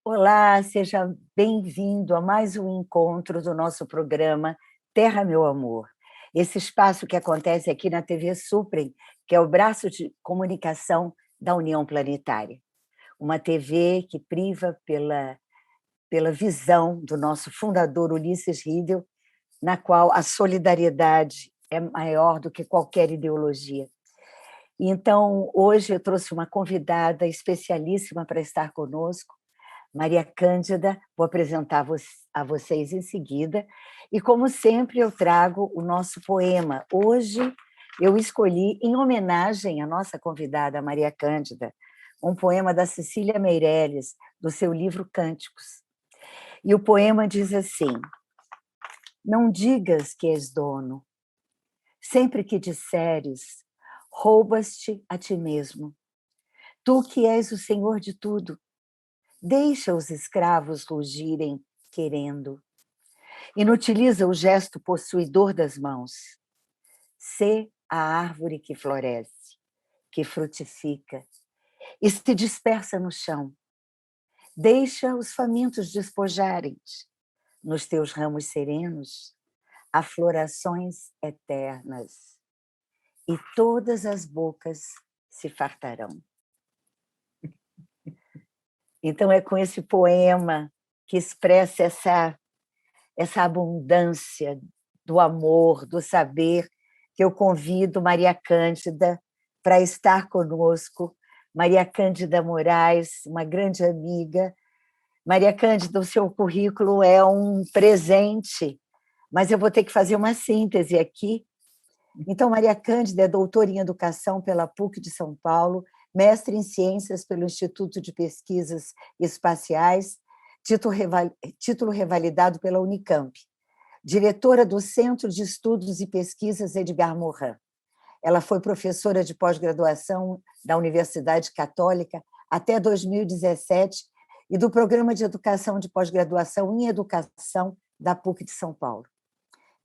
Olá, seja bem-vindo a mais um encontro do nosso programa Terra, Meu Amor. Esse espaço que acontece aqui na TV Suprem, que é o braço de comunicação da União Planetária. Uma TV que priva pela visão do nosso fundador Ulisses Riedel, na qual a solidariedade é maior do que qualquer ideologia. Então, hoje eu trouxe uma convidada especialíssima para estar conosco, Maria Cândida, vou apresentar a vocês em seguida. E, como sempre, eu trago o nosso poema. Hoje eu escolhi, em homenagem à nossa convidada, Maria Cândida, um poema da Cecília Meirelles, do seu livro Cânticos. E o poema diz assim: não digas que és dono. Sempre que disseres, roubas-te a ti mesmo. Tu que és o senhor de tudo, deixa os escravos rugirem querendo. Inutiliza o gesto possuidor das mãos. Sê a árvore que floresce, que frutifica e se dispersa no chão. Deixa os famintos despojarem-te. Nos teus ramos serenos, aflorações eternas, e todas as bocas se fartarão. Então é com esse poema que expressa essa abundância do amor, do saber, que eu convido Maria Cândida para estar conosco. Maria Cândida Moraes, uma grande amiga. Maria Cândida, o seu currículo é um presente, mas eu vou ter que fazer uma síntese aqui. Então, Maria Cândida é doutora em Educação pela PUC de São Paulo, mestre em Ciências pelo Instituto de Pesquisas Espaciais, título revalidado pela Unicamp, diretora do Centro de Estudos e Pesquisas Edgar Morin. Ela foi professora de pós-graduação da Universidade Católica até 2017 e do Programa de Educação de Pós-Graduação em Educação da PUC de São Paulo.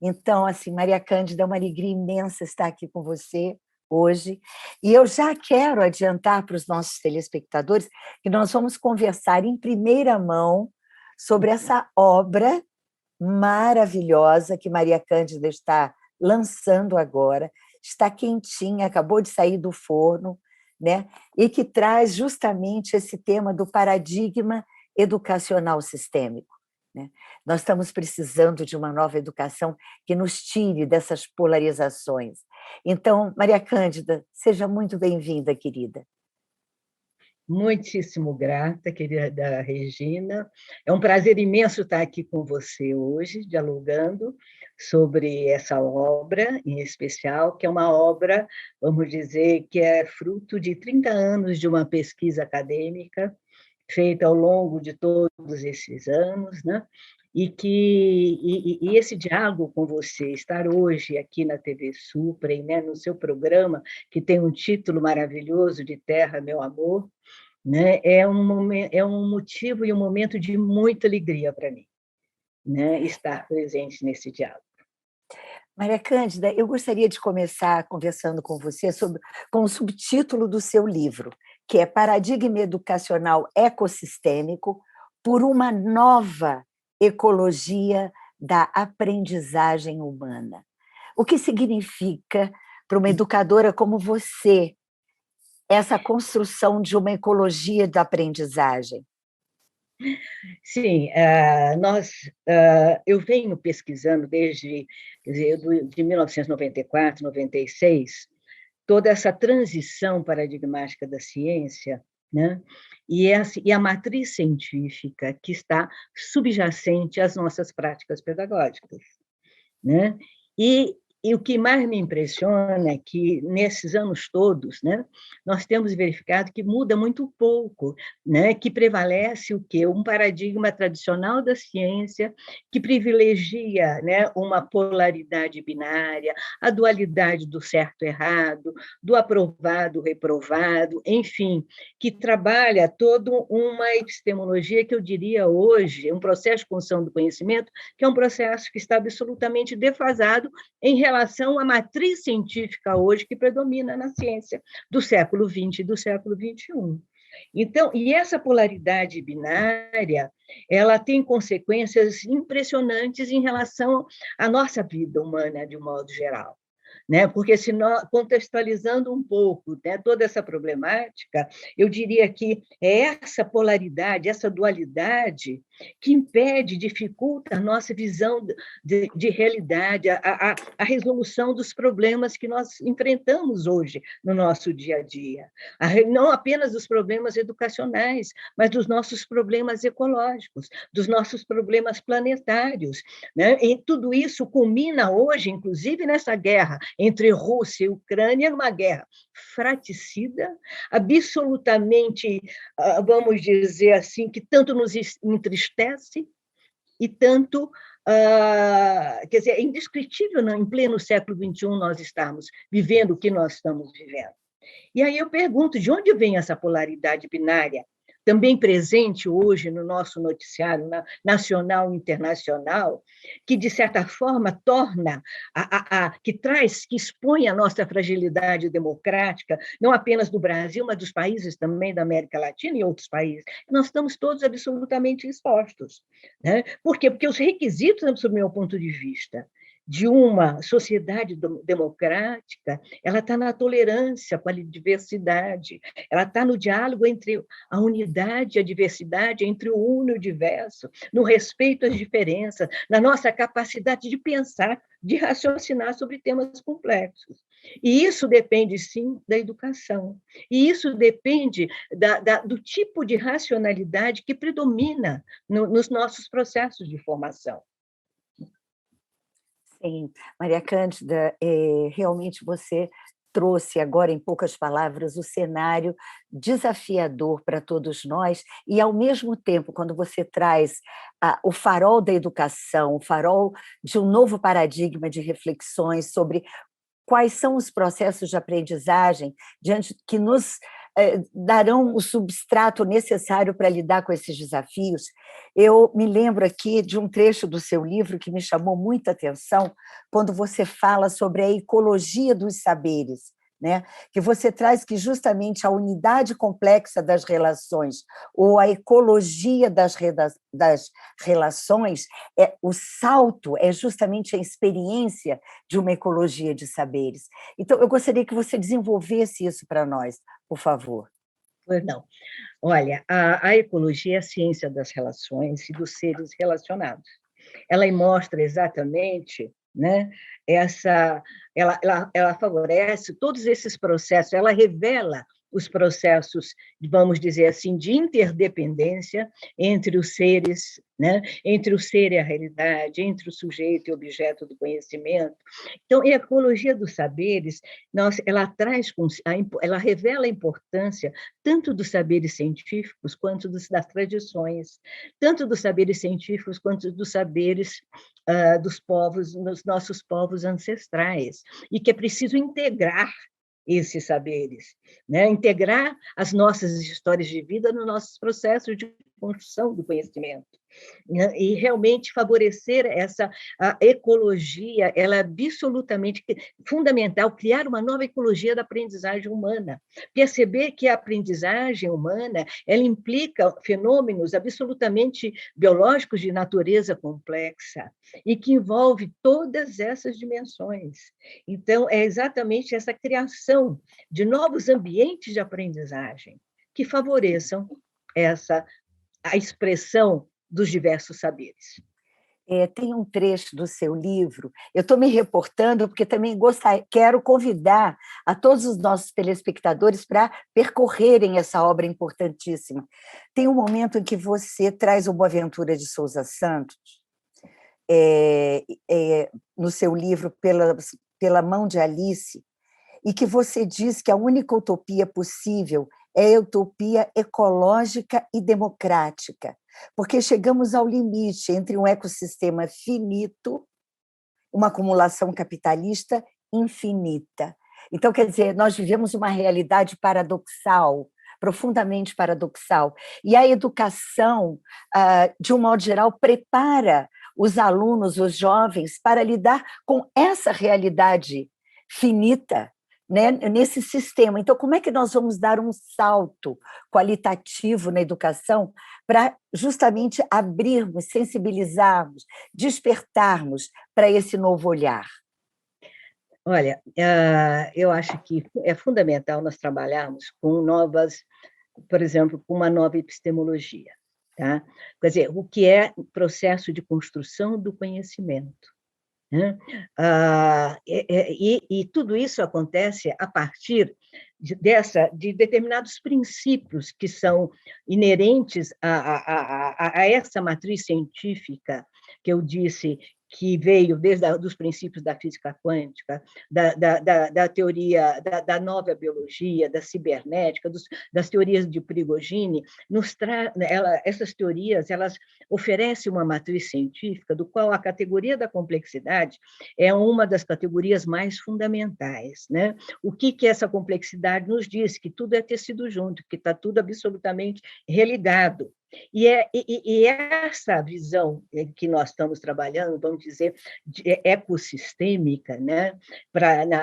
Então, assim, Maria Cândida, é uma alegria imensa estar aqui com você hoje. E eu já quero adiantar para os nossos telespectadores que nós vamos conversar em primeira mão sobre essa obra maravilhosa que Maria Cândida está lançando agora, está quentinha, acabou de sair do forno, né? E que traz justamente esse tema do paradigma educacional sistêmico. Né? Nós estamos precisando de uma nova educação que nos tire dessas polarizações. Então, Maria Cândida, seja muito bem-vinda, querida. Muitíssimo grata, querida Regina. É um prazer imenso estar aqui com você hoje, dialogando sobre essa obra em especial, que é uma obra, vamos dizer, que é fruto de 30 anos de uma pesquisa acadêmica feita ao longo de todos esses anos, né? E esse diálogo com você, estar hoje aqui na TV Suprem, né, no seu programa, que tem um título maravilhoso de Terra, Meu Amor, né, é um motivo e um momento de muita alegria para mim, né, estar presente nesse diálogo. Maria Cândida, eu gostaria de começar conversando com você com o subtítulo do seu livro, que é Paradigma Educacional Ecossistêmico por uma nova ecologia da aprendizagem humana. O que significa para uma educadora como você essa construção de uma ecologia da aprendizagem? Sim, eu venho pesquisando desde, quer dizer, de 1994, 96, toda essa transição paradigmática da ciência, né? E a matriz científica que está subjacente às nossas práticas pedagógicas, né? E o que mais me impressiona é que, nesses anos todos, né, nós temos verificado que muda muito pouco, né, que prevalece o quê? Um paradigma tradicional da ciência que privilegia, né, uma polaridade binária, a dualidade do certo e errado, do aprovado, reprovado, enfim, que trabalha toda uma epistemologia que eu diria hoje, um processo de construção do conhecimento, que é um processo que está absolutamente defasado em relação à matriz científica hoje que predomina na ciência do século XX e do século XXI. Então, e essa polaridade binária, ela tem consequências impressionantes em relação à nossa vida humana, de um modo geral. Né? Porque, se nós, contextualizando um pouco, né, toda essa problemática, eu diria que é essa polaridade, essa dualidade que impede, dificulta a nossa visão de realidade, a resolução dos problemas que nós enfrentamos hoje no nosso dia a dia. Não apenas dos problemas educacionais, mas dos nossos problemas ecológicos, dos nossos problemas planetários. Né? E tudo isso culmina hoje, inclusive, nessa guerra entre Rússia e Ucrânia, uma guerra fraticida, absolutamente, vamos dizer assim, que tanto nos entristece e tanto, quer dizer, é indescritível, não? Em pleno século XXI nós estamos vivendo o que nós estamos vivendo. E aí eu pergunto, de onde vem essa polaridade binária, também presente hoje no nosso noticiário nacional e internacional, que, de certa forma, torna, que traz, que expõe a nossa fragilidade democrática, não apenas do Brasil, mas dos países também da América Latina e outros países. Nós estamos todos absolutamente expostos. Né? Por quê? Porque os requisitos, sob o meu ponto de vista, de uma sociedade democrática, ela está na tolerância com a diversidade, ela está no diálogo entre a unidade e a diversidade, entre o uno e o diverso, no respeito às diferenças, na nossa capacidade de pensar, de raciocinar sobre temas complexos. E isso depende, sim, da educação. E isso depende do tipo de racionalidade que predomina nos nossos processos de formação. Sim, Maria Cândida, realmente você trouxe agora, em poucas palavras, o cenário desafiador para todos nós e, ao mesmo tempo, quando você traz o farol da educação, o farol de um novo paradigma de reflexões sobre quais são os processos de aprendizagem diante que nos darão o substrato necessário para lidar com esses desafios. Eu me lembro aqui de um trecho do seu livro que me chamou muita atenção, quando você fala sobre a ecologia dos saberes, né? Que você traz que justamente a unidade complexa das relações, ou a ecologia das relações, o salto é justamente a experiência de uma ecologia de saberes. Então, eu gostaria que você desenvolvesse isso para nós, por favor. Pois não. Olha, a ecologia é a ciência das relações e dos seres relacionados. Ela mostra exatamente, né, ela favorece todos esses processos, ela revela os processos, vamos dizer assim, de interdependência entre os seres, né? Entre o ser e a realidade, entre o sujeito e o objeto do conhecimento. Então, a ecologia dos saberes, ela revela a importância tanto dos saberes científicos quanto das tradições, tanto dos saberes científicos quanto dos saberes dos povos, dos nossos povos ancestrais, e que é preciso integrar esses saberes, né? Integrar as nossas histórias de vida nos nossos processos de construção do conhecimento, né? E realmente favorecer a ecologia, ela é absolutamente fundamental, criar uma nova ecologia da aprendizagem humana, perceber que a aprendizagem humana, ela implica fenômenos absolutamente biológicos de natureza complexa e que envolve todas essas dimensões. Então, é exatamente essa criação de novos ambientes de aprendizagem que favoreçam a expressão dos diversos saberes. Tem um trecho do seu livro, eu estou me reportando porque também quero convidar a todos os nossos telespectadores para percorrerem essa obra importantíssima. Tem um momento em que você traz o Boaventura de Souza Santos, no seu livro Pela Mão de Alice, e que você diz que a única utopia possível é a utopia ecológica e democrática, porque chegamos ao limite entre um ecossistema finito, uma acumulação capitalista infinita. Então, quer dizer, nós vivemos uma realidade paradoxal, profundamente paradoxal, e a educação, de um modo geral, prepara os alunos, os jovens, para lidar com essa realidade finita, né, nesse sistema. Então, como é que nós vamos dar um salto qualitativo na educação para justamente abrirmos, sensibilizarmos, despertarmos para esse novo olhar? Olha, eu acho que é fundamental nós trabalharmos com novas, por exemplo, com uma nova epistemologia, tá? Quer dizer, o que é o processo de construção do conhecimento, né? E tudo isso acontece a partir de determinados princípios que são inerentes a essa matriz científica que eu disse, que veio desde os princípios da física quântica, da teoria da nova biologia, da cibernética, das teorias de Prigogine. Essas teorias elas oferecem uma matriz científica do qual a categoria da complexidade é uma das categorias mais fundamentais, né? O que essa complexidade nos diz? Que tudo é tecido junto, que está tudo absolutamente religado. E essa visão que nós estamos trabalhando, vamos dizer, ecossistêmica, né,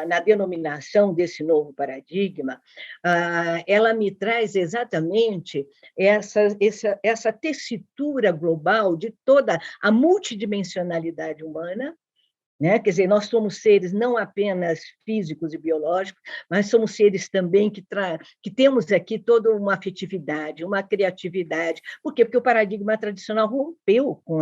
na denominação desse novo paradigma, ela me traz exatamente essa tessitura global de toda a multidimensionalidade humana, né? Quer dizer, nós somos seres não apenas físicos e biológicos, mas somos seres também que temos aqui toda uma afetividade, uma criatividade. Por quê? Porque o paradigma tradicional rompeu com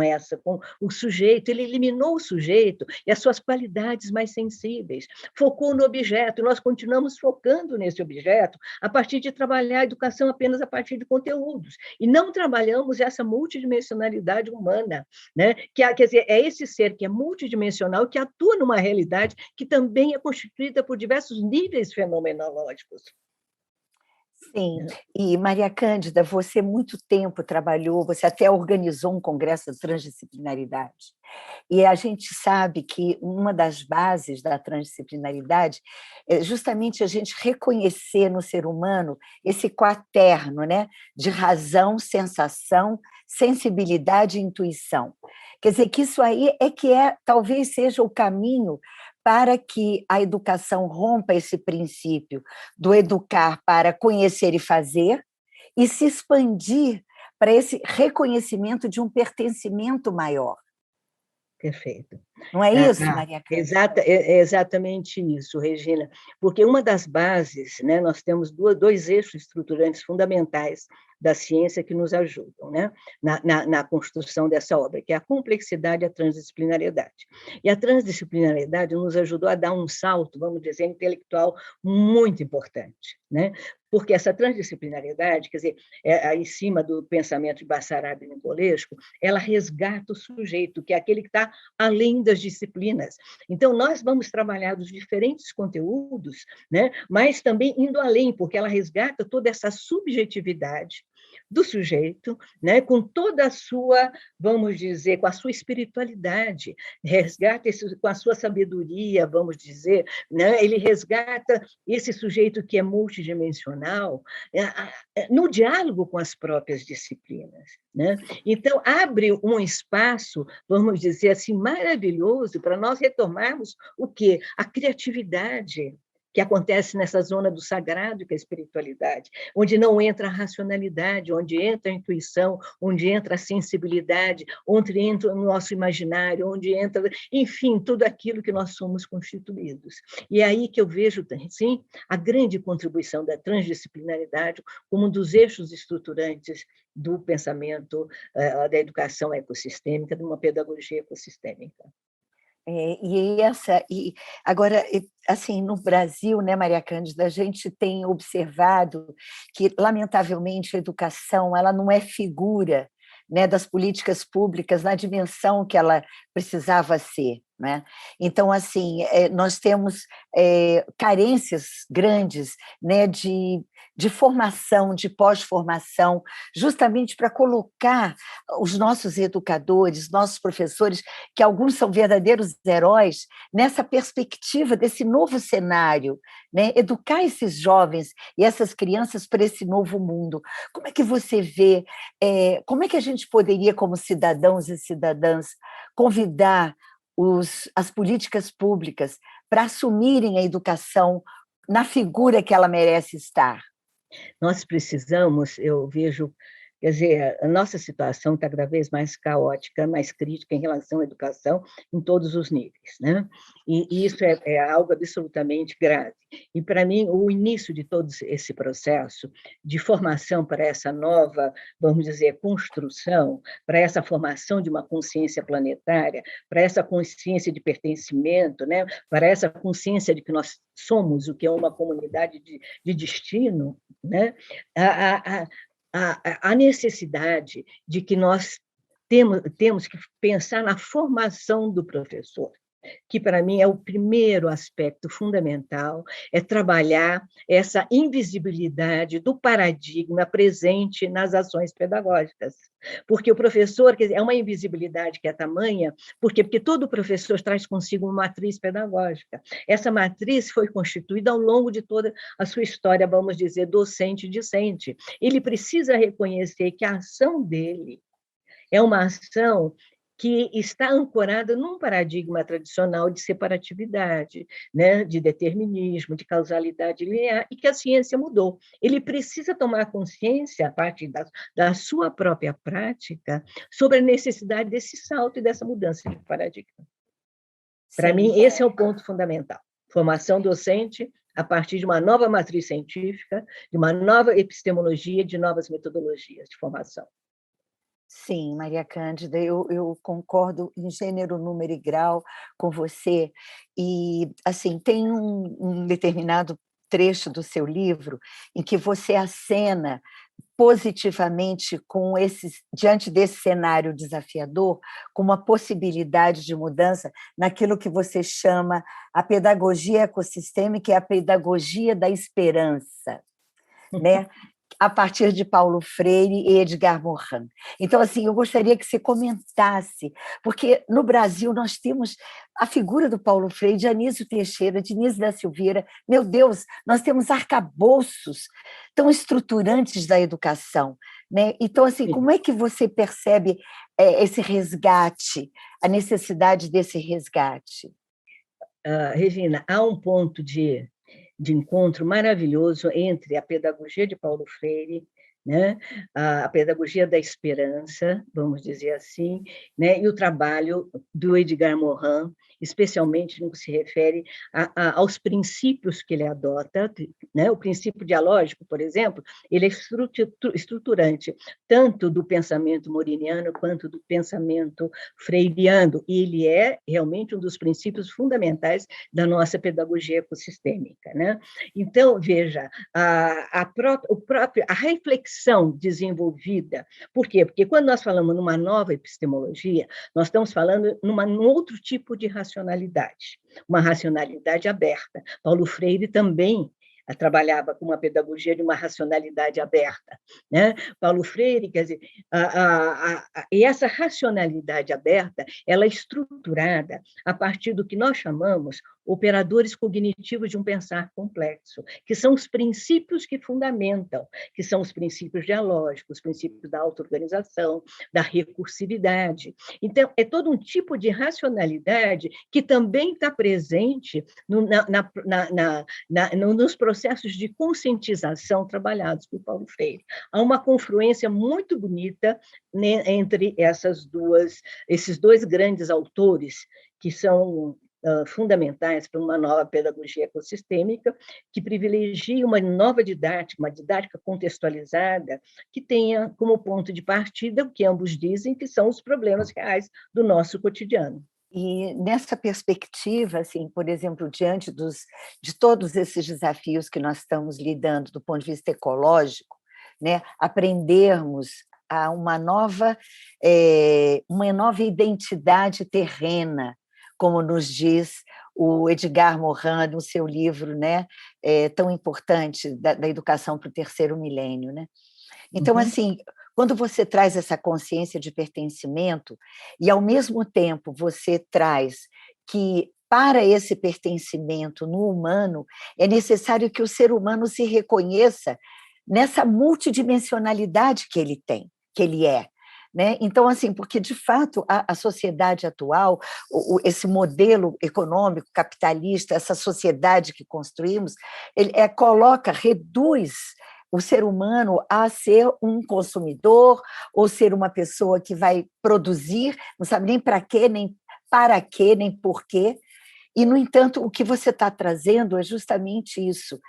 o sujeito, ele eliminou o sujeito e as suas qualidades mais sensíveis, focou no objeto, e nós continuamos focando nesse objeto a partir de trabalhar a educação apenas a partir de conteúdos, e não trabalhamos essa multidimensionalidade humana, né? Quer dizer, é esse ser que é multidimensional que atua numa realidade que também é constituída por diversos níveis fenomenológicos. Sim, e Maria Cândida, você muito tempo trabalhou, você até organizou um congresso de transdisciplinaridade. E a gente sabe que uma das bases da transdisciplinaridade é justamente a gente reconhecer no ser humano esse quaterno, né, de razão, sensação, sensibilidade e intuição. Quer dizer, que isso aí talvez seja o caminho para que a educação rompa esse princípio do educar para conhecer e fazer e se expandir para esse reconhecimento de um pertencimento maior. Perfeito. Não é isso, Maria Cândida? É exatamente isso, Regina, porque uma das bases, né, nós temos dois eixos estruturantes fundamentais da ciência que nos ajudam, né, na construção dessa obra, que é a complexidade e a transdisciplinariedade. E a transdisciplinariedade nos ajudou a dar um salto, vamos dizer, intelectual muito importante, né? Porque essa transdisciplinariedade, quer dizer, em cima do pensamento de Bessarab e Nicolescu, ela resgata o sujeito, que é aquele que está além das disciplinas. Então, nós vamos trabalhar os diferentes conteúdos, né, mas também indo além, porque ela resgata toda essa subjetividade do sujeito, né, com toda a sua, vamos dizer, com a sua espiritualidade, resgata com a sua sabedoria, vamos dizer, né, ele resgata esse sujeito que é multidimensional no diálogo com as próprias disciplinas, né? Então, abre um espaço, vamos dizer assim, maravilhoso para nós retomarmos o quê? A criatividade, que acontece nessa zona do sagrado, que é a espiritualidade, onde não entra a racionalidade, onde entra a intuição, onde entra a sensibilidade, onde entra o nosso imaginário, onde entra, enfim, tudo aquilo que nós somos constituídos. E é aí que eu vejo, sim, a grande contribuição da transdisciplinaridade como um dos eixos estruturantes do pensamento da educação ecossistêmica, de uma pedagogia ecossistêmica. E agora, assim, no Brasil, né, Maria Cândida, a gente tem observado que, lamentavelmente, a educação ela não é figura, né, das políticas públicas na dimensão que ela precisava ser, né? Então, assim, nós temos carências grandes, né, de formação, de pós-formação, justamente para colocar os nossos educadores, nossos professores, que alguns são verdadeiros heróis, nessa perspectiva desse novo cenário, né? Educar esses jovens e essas crianças para esse novo mundo. Como é que você vê, como é que a gente poderia, como cidadãos e cidadãs, convidar as políticas públicas para assumirem a educação na figura que ela merece estar. Nós precisamos, eu vejo, quer dizer, a nossa situação está cada vez mais caótica, mais crítica em relação à educação em todos os níveis, né? E isso é algo absolutamente grave. E, para mim, o início de todo esse processo de formação para essa nova, vamos dizer, construção, para essa formação de uma consciência planetária, para essa consciência de pertencimento, né? Para essa consciência de que nós somos o que é uma comunidade de destino, né? A necessidade de que nós temos que pensar na formação do professor, que, para mim, é o primeiro aspecto fundamental, é trabalhar essa invisibilidade do paradigma presente nas ações pedagógicas. Porque o professor, quer dizer, é uma invisibilidade que é tamanha, porque todo professor traz consigo uma matriz pedagógica. Essa matriz foi constituída ao longo de toda a sua história, vamos dizer, docente-discente. Ele precisa reconhecer que a ação dele é uma ação que está ancorada num paradigma tradicional de separatividade, né, de determinismo, de causalidade linear, e que a ciência mudou. Ele precisa tomar consciência, a partir da sua própria prática, sobre a necessidade desse salto e dessa mudança de paradigma. Para mim, esse é o ponto fundamental. Formação docente a partir de uma nova matriz científica, de uma nova epistemologia, de novas metodologias de formação. Sim, Maria Cândida, eu concordo em gênero, número e grau com você. E, assim, tem um determinado trecho do seu livro em que você acena positivamente diante desse cenário desafiador, com uma possibilidade de mudança naquilo que você chama a pedagogia ecossistêmica, que é a pedagogia da esperança, né? A partir de Paulo Freire e Edgar Morin. Então, assim, eu gostaria que você comentasse, porque no Brasil nós temos a figura do Paulo Freire, de Anísio Teixeira, de Anísio da Silveira. Meu Deus, nós temos arcabouços tão estruturantes da educação, né? Então, assim, como é que você percebe esse resgate, a necessidade desse resgate? Regina, há um ponto de encontro maravilhoso entre a pedagogia de Paulo Freire, né, a pedagogia da esperança, vamos dizer assim, né, e o trabalho do Edgar Morin, especialmente no que se refere aos princípios que ele adota, né, o princípio dialógico, por exemplo, ele é estruturante tanto do pensamento moriniano quanto do pensamento freiriano, e ele é realmente um dos princípios fundamentais da nossa pedagogia ecossistêmica, né? Então, veja, a reflexão desenvolvida, por quê? Porque quando nós falamos numa nova epistemologia, nós estamos falando num outro tipo de racionalidade, uma racionalidade aberta. Paulo Freire também trabalhava com uma pedagogia de uma racionalidade aberta, né? Paulo Freire, quer dizer, e essa racionalidade aberta, ela é estruturada a partir do que nós chamamos operadores cognitivos de um pensar complexo, que são os princípios que fundamentam, que são os princípios dialógicos, os princípios da auto-organização, da recursividade. Então, é todo um tipo de racionalidade que também está presente nos processos de conscientização trabalhados por Paulo Freire. Há uma confluência muito bonita, né, entre esses dois grandes autores, que são fundamentais para uma nova pedagogia ecossistêmica, que privilegie uma nova didática, uma didática contextualizada, que tenha como ponto de partida o que ambos dizem que são os problemas reais do nosso cotidiano. E nessa perspectiva, assim, por exemplo, diante de todos esses desafios que nós estamos lidando do ponto de vista ecológico, né, aprendermos a uma nova identidade terrena, como nos diz o Edgar Morin no seu livro, né, tão importante da educação para o terceiro milênio, né? Então, assim, quando você traz essa consciência de pertencimento e, ao mesmo tempo, você traz que, para esse pertencimento no humano, é necessário que o ser humano se reconheça nessa multidimensionalidade que ele tem, que ele é. né? Então, assim, porque, de fato, a sociedade atual, esse modelo econômico capitalista, essa sociedade que construímos, ele reduz o ser humano a ser um consumidor ou ser uma pessoa que vai produzir, não sabe nem para quê, nem para quê, nem por quê. E, no entanto, o que você está trazendo é justamente isso,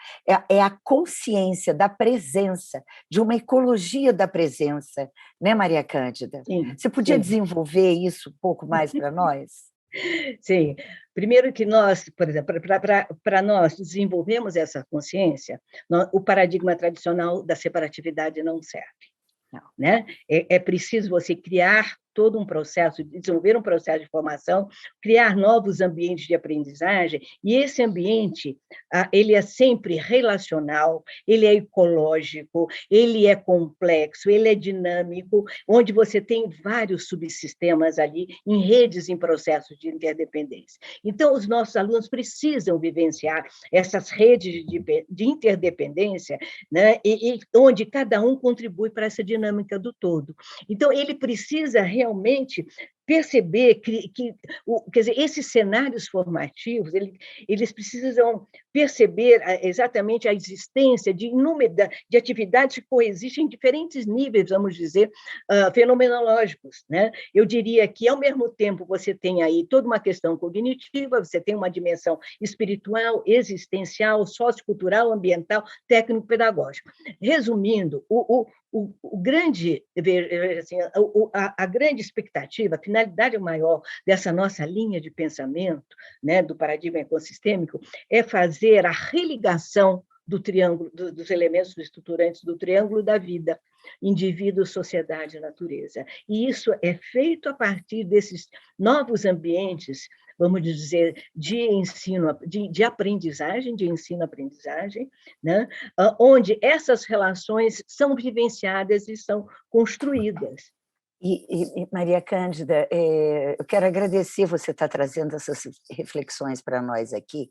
é a consciência da presença, de uma ecologia da presença, né, Maria Cândida? Sim, Você podia sim. desenvolver isso um pouco mais para nós? Sim. Primeiro que nós, por exemplo, para nós desenvolvermos essa consciência, o paradigma tradicional da separatividade não serve. Não. Né? É preciso você criar todo um processo, desenvolver um processo de formação, criar novos ambientes de aprendizagem, e esse ambiente ele é sempre relacional, ele é ecológico, ele é complexo, ele é dinâmico, onde você tem vários subsistemas ali, em redes em processos de interdependência. Então, os nossos alunos precisam vivenciar essas redes de interdependência, né? e onde cada um contribui para essa dinâmica do todo. Então, ele precisa realmente perceber quer dizer, esses cenários formativos, eles precisam perceber exatamente a existência de atividades que coexistem em diferentes níveis, vamos dizer, fenomenológicos, né? Eu diria que, ao mesmo tempo, você tem aí toda uma questão cognitiva, você tem uma dimensão espiritual, existencial, sociocultural, ambiental, técnico-pedagógico. Resumindo, o grande, assim, a grande expectativa, a finalidade maior dessa nossa linha de pensamento, né, do paradigma ecossistêmico, é fazer a religação do triângulo, dos elementos estruturantes do triângulo da vida, indivíduo, sociedade e natureza. E isso é feito a partir desses novos ambientes, vamos dizer, de ensino, de aprendizagem, de ensino-aprendizagem, né? Onde essas relações são vivenciadas e são construídas. Maria Cândida, eu quero agradecer você estar trazendo essas reflexões para nós aqui,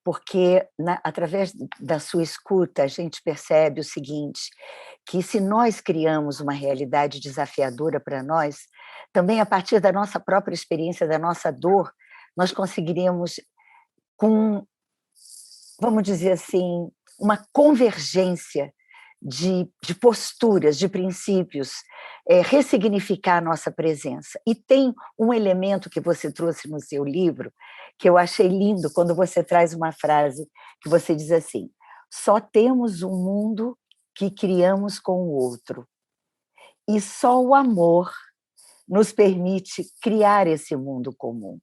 porque, através da sua escuta, a gente percebe o seguinte, que se nós criamos uma realidade desafiadora para nós, também a partir da nossa própria experiência, da nossa dor, nós conseguiríamos, vamos dizer assim, uma convergência de posturas, de princípios, ressignificar a nossa presença. E tem um elemento que você trouxe no seu livro, que eu achei lindo, quando você traz uma frase que você diz assim: só temos um mundo que criamos com o outro, e só o amor nos permite criar esse mundo comum.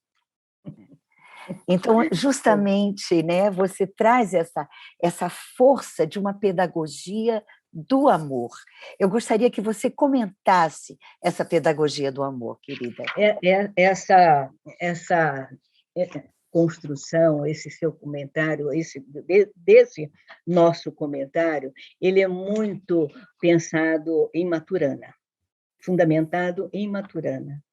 Então, justamente, né, você traz essa força de uma pedagogia do amor. Eu gostaria que você comentasse essa pedagogia do amor, querida. Essa construção, esse seu comentário, desse nosso comentário, ele é muito pensado em Maturana, fundamentado em Maturana.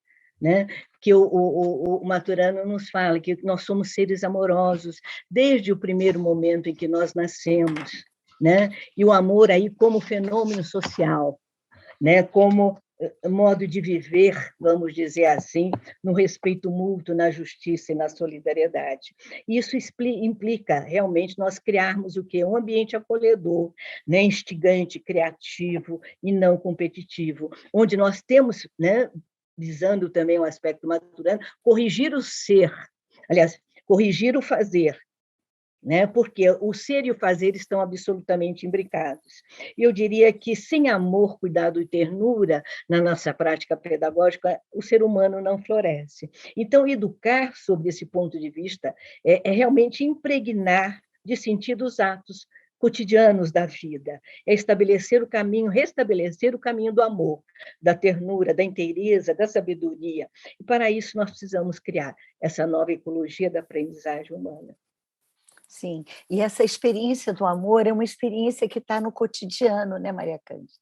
Né? Que o Maturana nos fala que nós somos seres amorosos desde o primeiro momento em que nós nascemos, né? E o amor aí como fenômeno social, né? Como modo de viver, vamos dizer assim, no respeito mútuo, na justiça e na solidariedade. Isso implica realmente nós criarmos o quê? Um ambiente acolhedor, né? Instigante, criativo e não competitivo, onde nós temos, né, visando também o aspecto maturano, corrigir o ser, aliás, corrigir o fazer, né? Porque o ser e o fazer estão absolutamente imbricados. Eu diria que, sem amor, cuidado e ternura na nossa prática pedagógica, o ser humano não floresce. Então, educar, sob esse ponto de vista, é realmente impregnar de sentido os atos cotidianos da vida, é estabelecer o caminho, restabelecer o caminho do amor, da ternura, da inteireza, da sabedoria. E, para isso, nós precisamos criar essa nova ecologia da aprendizagem humana. Sim, e essa experiência do amor é uma experiência que está no cotidiano, né, Maria Cândida?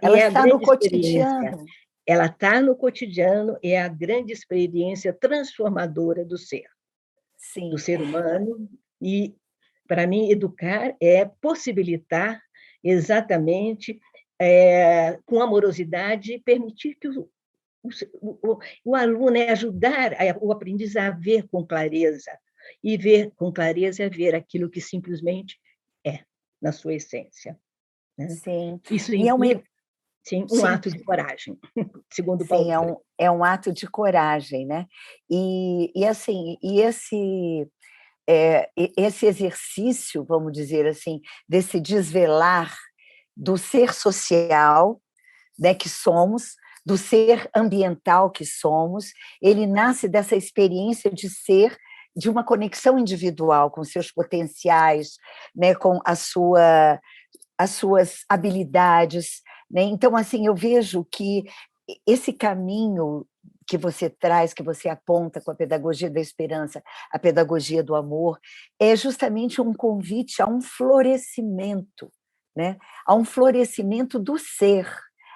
Ela A está no grande experiência, cotidiano. ela está no cotidiano, é a grande experiência transformadora do Sim. ser humano, e, para mim, educar é possibilitar exatamente com amorosidade, permitir que o aluno, ajudar o aprendiz a ver com clareza, e ver com clareza é ver aquilo que simplesmente é, na sua essência. Né? Sim. Isso E implica, sim, um sim, ato de coragem, segundo sim, Paulo Freire. é um ato de coragem, né? E assim, esse exercício, vamos dizer assim, desse desvelar do ser social, né, que somos, do ser ambiental que somos, ele nasce dessa experiência de ser, de uma conexão individual com seus potenciais, né, com as suas habilidades, né? Então, assim, eu vejo que esse caminho que você traz, que você aponta com a pedagogia da esperança, a pedagogia do amor, é justamente um convite a um florescimento, né? A um florescimento do ser,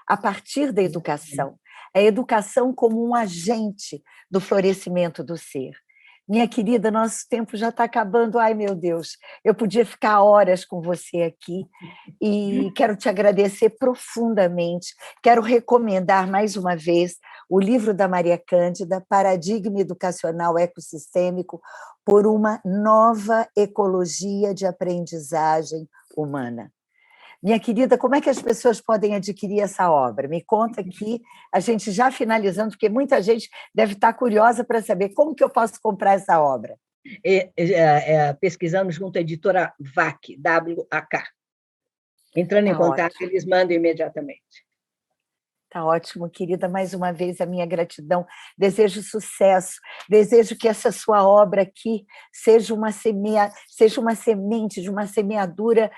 a partir da educação. A educação como um agente do florescimento do ser. Minha querida, nosso tempo já está acabando. Ai, meu Deus, eu podia ficar horas com você aqui e quero te agradecer profundamente. Quero recomendar mais uma vez o livro da Maria Cândida, Paradigma Educacional Ecossistêmico por uma Nova Ecologia de Aprendizagem Humana. Minha querida, como é que as pessoas podem adquirir essa obra? Me conta aqui, a gente já finalizando, porque muita gente deve estar curiosa para saber como que eu posso comprar essa obra. Pesquisando junto à editora WAC, W-A-K. Entrando em Tá contato, ótimo. eles mandam imediatamente. Tá ótimo, querida. Mais uma vez, a minha gratidão. Desejo sucesso. Desejo que essa sua obra aqui seja uma semente de uma semeadura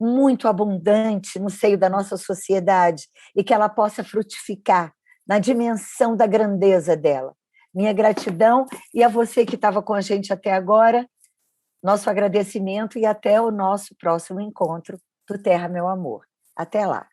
muito abundante no seio da nossa sociedade e que ela possa frutificar na dimensão da grandeza dela. Minha gratidão e a você que estava com a gente até agora, nosso agradecimento e até o nosso próximo encontro do Terra, Meu Amor. Até lá.